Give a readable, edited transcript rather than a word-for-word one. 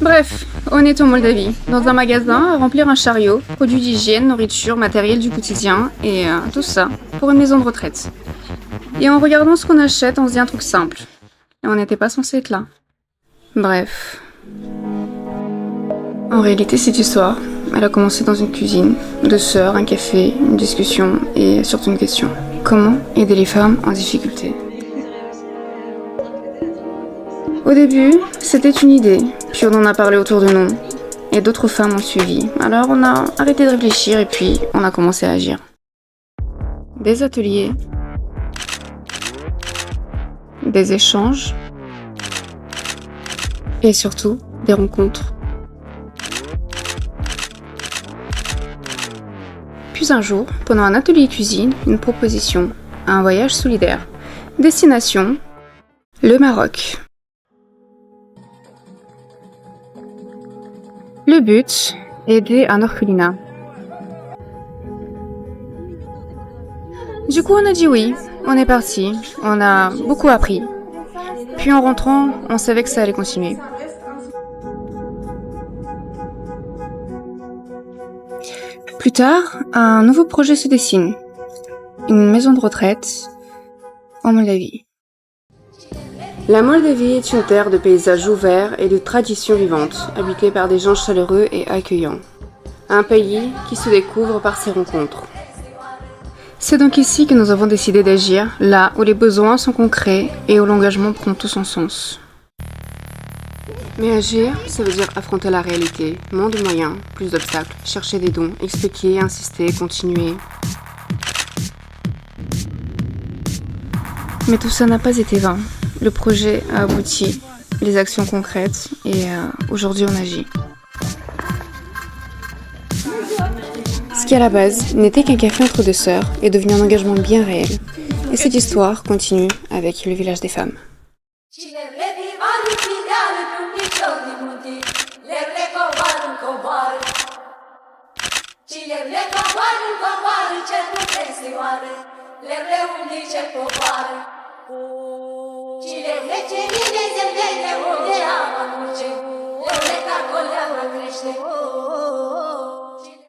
Bref, on est en Moldavie, dans un magasin à remplir un chariot, produits d'hygiène, nourriture, matériel du quotidien, et tout ça, pour une maison de retraite. Et en regardant ce qu'on achète, on se dit un truc simple. Et on n'était pas censé être là. Bref. En réalité, cette histoire, elle a commencé dans une cuisine, deux sœurs, un café, une discussion, et surtout une question. Comment aider les femmes en difficulté ? Au début, c'était une idée, puis on en a parlé autour de nous. Et d'autres femmes ont suivi. Alors on a arrêté de réfléchir et puis on a commencé à agir. Des ateliers, des échanges et surtout des rencontres. Puis un jour, pendant un atelier cuisine, une proposition, un voyage solidaire. Destination, le Maroc. Le but, aider un orphelinat. Du coup, on a dit oui, on est parti, on a beaucoup appris. Puis en rentrant, on savait que ça allait continuer. Plus tard, un nouveau projet se dessine. Une maison de retraite en Moldavie. La Moldavie est une terre de paysages ouverts et de traditions vivantes, habitée par des gens chaleureux et accueillants. Un pays qui se découvre par ses rencontres. C'est donc ici que nous avons décidé d'agir, là où les besoins sont concrets et où l'engagement prend tout son sens. Mais agir, ça veut dire affronter la réalité, moins de moyens, plus d'obstacles, chercher des dons, expliquer, insister, continuer. Mais tout ça n'a pas été vain. Le projet a abouti, les actions concrètes, et aujourd'hui on agit. Ce qui à la base n'était qu'un café entre deux sœurs est devenu un engagement bien réel. Et cette histoire continue avec le village des femmes.